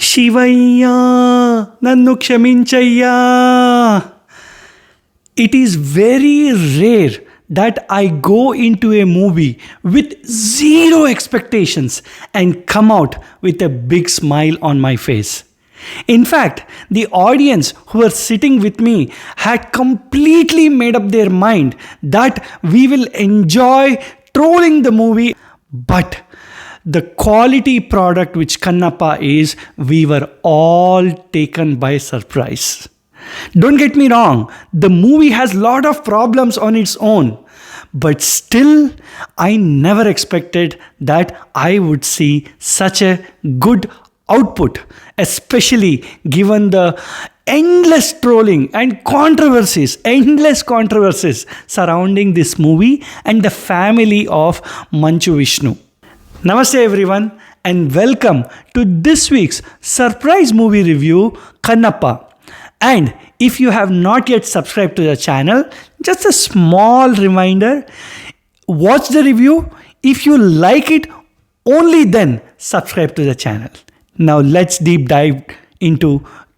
శివయ్యా నన్ను క్షమించయ్యా. It is very rare that I go into a movie with zero expectations and come out with a big smile on my face. In fact, the audience who were sitting with me had completely made up their mind that we will enjoy trolling the movie, but the quality product which Kannappa is, we were all taken by surprise. Don't get me wrong, the movie has lot of problems on its own, but still I never expected that I would see such a good output, especially given the endless trolling and endless controversies surrounding this movie and the family of Manchu Vishnu. Namaste everyone and welcome to this week's surprise movie review, Kannappa. And if you have not yet subscribed to the channel, just a small reminder, watch the review. If you like it, only then subscribe to the channel. Now let's deep dive into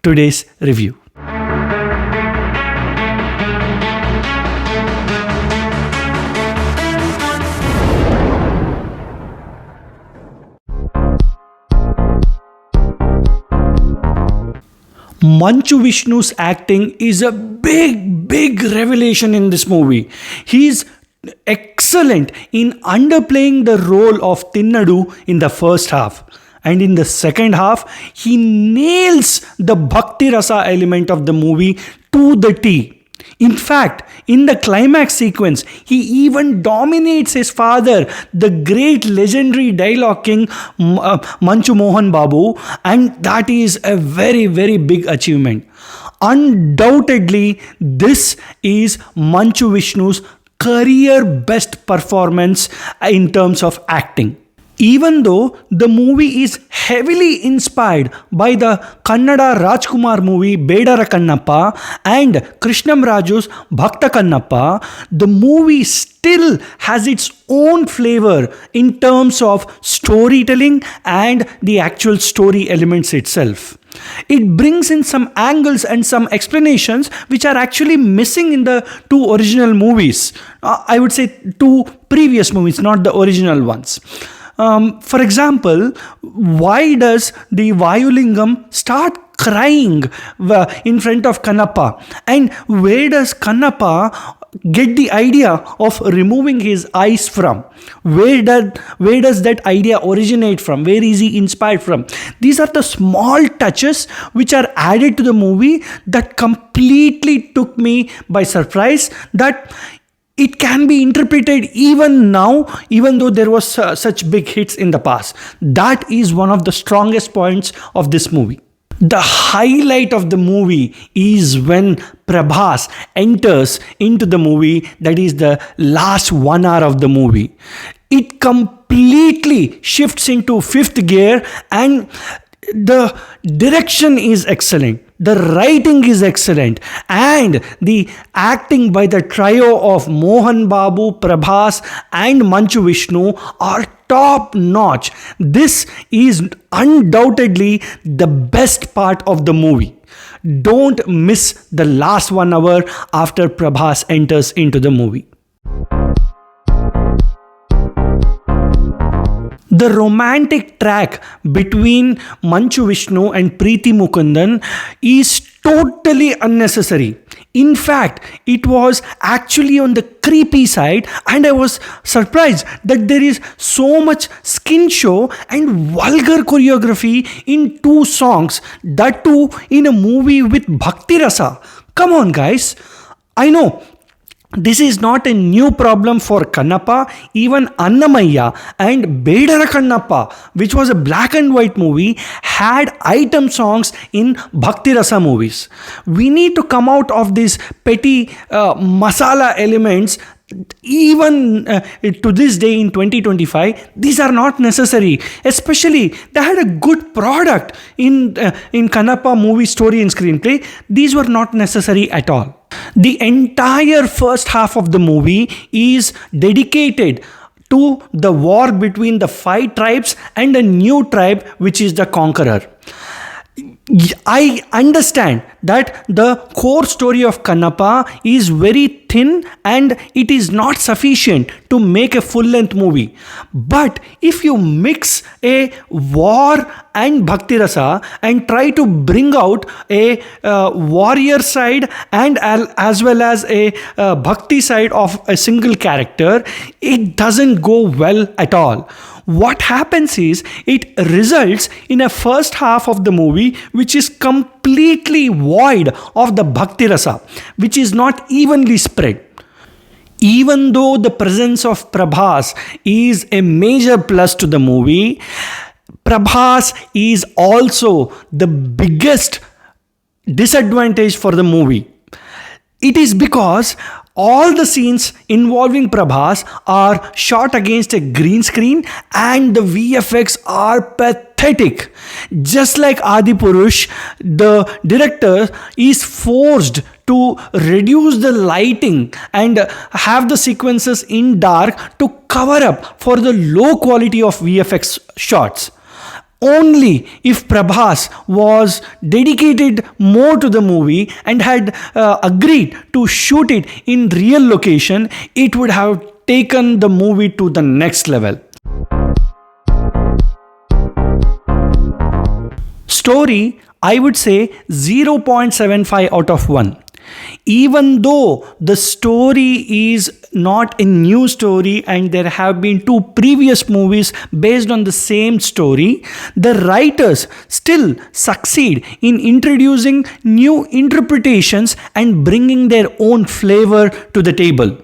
today's review. Manchu Vishnu's acting is a big revelation in this movie. He's excellent in underplaying the role of Tinnadu in the first half. And in the second half, he nails the Bhakti Rasa element of the movie to the T. In fact, in the climax sequence, he even dominates his father, the great legendary dialogue king Manchu Mohan Babu, and that is a very big achievement. Undoubtedly, this is Manchu Vishnu's career best performance in terms of acting. Even though the movie is heavily inspired by the Kannada Rajkumar movie Bedara Kannappa and Krishnam Raju's Bhakta Kannappa, the movie still has its own flavor in terms of storytelling and the actual story elements itself. It brings in some angles and some explanations which are actually missing in the two original movies. I would say two previous movies, not the original ones. For example, why does the Vayulingam start crying in front of Kannappa? And where does Kannappa get the idea of removing his eyes from? Where does that idea originate from? Where is he inspired from? These are the small touches which are added to the movie that completely took me by surprise, that it can be interpreted even now, even though there was such big hits in the past. That is one of the strongest points of this movie. The highlight of the movie is when Prabhas enters into the movie, that is the last 1 hour of the movie. It completely shifts into fifth gear and the direction is excellent. The writing is excellent and the acting by the trio of Mohan Babu, Prabhas and Manchu Vishnu are top notch. This is undoubtedly the best part of the movie. Don't miss the last 1 hour after Prabhas enters into the movie. The romantic track between Manchu Vishnu and Preeti Mukundan is totally unnecessary. In fact, it was actually on the creepy side, and I was surprised that there is so much skin show and vulgar choreography in two songs, that too in a movie with Bhakti Rasa. Come on guys, I know this is not a new problem for Kannappa. Even Annamayya and Bedara Kannappa, which was a black and white movie, had item songs in Bhakti Rasa movies. We need to come out of these petty masala elements. Even to this day in 2025, these are not necessary. Especially, they had a good product in Kannappa movie story and screenplay. These were not necessary at all. The entire first half of the movie is dedicated to the war between the 5 tribes and a new tribe, which is the conqueror. I understand that the core story of Kannappa is very thin and it is not sufficient to make a full length movie. But if you mix a war and bhakti rasa and try to bring out a warrior side and as well as a bhakti side of a single character, it doesn't go well at all. What happens is it results in a first half of the movie which is completely void of the bhakti rasa, which is not evenly spread. Even though the presence of Prabhas is a major plus to the movie, Prabhas is also the biggest disadvantage for the movie. It is because all the scenes involving Prabhas are shot against a green screen and the VFX are pathetic. Just like Adipurush, the director is forced to reduce the lighting and have the sequences in dark to cover up for the low quality of VFX shots. Only if Prabhas was dedicated more to the movie and had agreed to shoot it in real location, it would have taken the movie to the next level. Story, I would say 0.75 out of 1. Even though the story is not a new story and there have been 2 previous movies based on the same story, the writers still succeed in introducing new interpretations and bringing their own flavor to the table.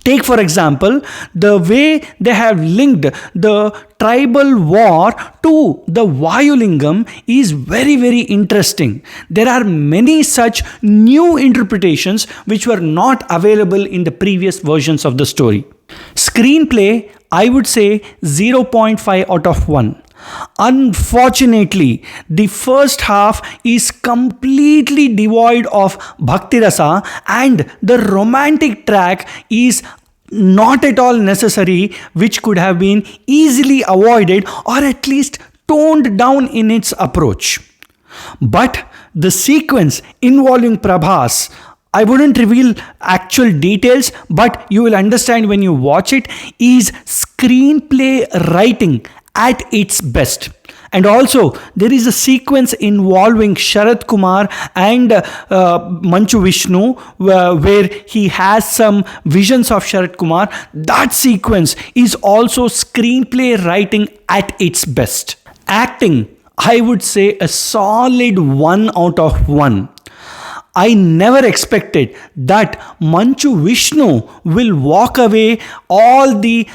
Take for example, the way they have linked the tribal war to the Vayulingam is very, very interesting. There are many such new interpretations which were not available in the previous versions of the story. Screenplay, I would say 0.5 out of 1. Unfortunately, the first half is completely devoid of bhakti rasa and the romantic track is not at all necessary, which could have been easily avoided or at least toned down in its approach. But the sequence involving Prabhas, I wouldn't reveal actual details, but you will understand when you watch it, is screenplay writing at its best. And also, there is a sequence involving Sharat Kumar and Manchu Vishnu where he has some visions of Sharat Kumar. That sequence is also screenplay writing at its best. Acting, I would say a solid 1 out of 1. I never expected that Manchu Vishnu will walk away all the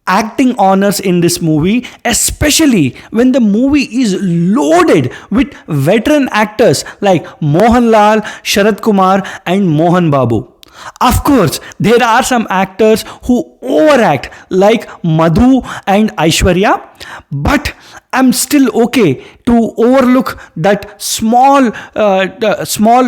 acting honors in this movie, especially when the movie is loaded with veteran actors like Mohan Lal, Sharat Kumar and Mohan Babu. Of course, there are some actors who overact like Madhu and Aishwarya, but I'm still okay to overlook that small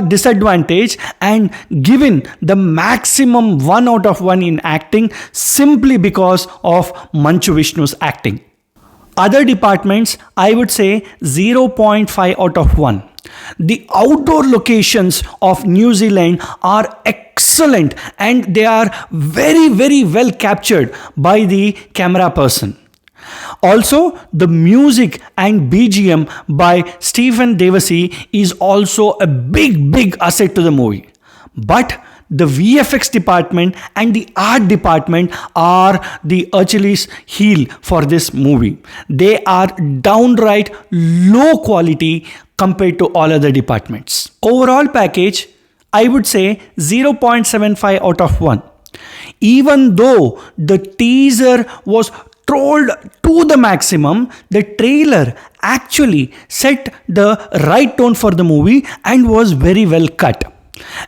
disadvantage and given the maximum 1 out of 1 in acting simply because of Manchu Vishnu's acting. Other departments, I would say 0.5 out of 1. The outdoor locations of New Zealand are excellent and they are very, very well captured by the camera person. Also, the music and BGM by Stephen Devasi is also a big asset to the movie. But the VFX department and the art department are the Achilles heel for this movie. They are downright low quality compared to all other departments. Overall package, I would say 0.75 out of 1. Even though the teaser was trolled to the maximum, the trailer actually set the right tone for the movie and was very well cut.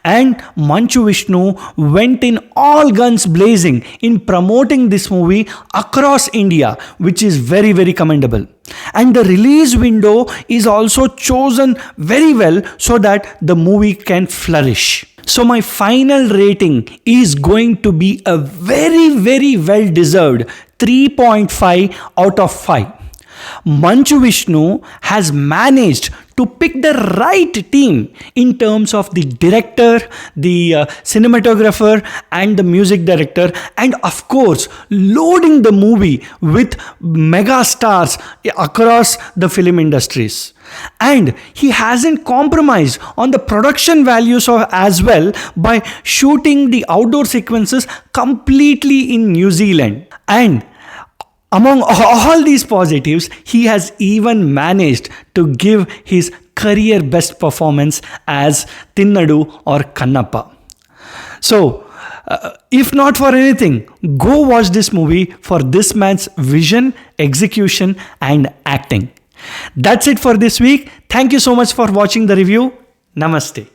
And Manchu Vishnu went in all guns blazing in promoting this movie across India, which is very, very commendable. And the release window is also chosen very well so that the movie can flourish. So my final rating is going to be a very, very well deserved 3.5 out of 5. Manchu Vishnu has managed to pick the right team in terms of the director, the cinematographer, and the music director, and of course, loading the movie with mega stars across the film industries. And he hasn't compromised on the production values as well by shooting the outdoor sequences completely in New Zealand. And among all these positives, he has even managed to give his career best performance as Tinnadu or Kannappa. So, if not for anything, go watch this movie for this man's vision, execution, and acting. That's it for this week. Thank you so much for watching the review. Namaste.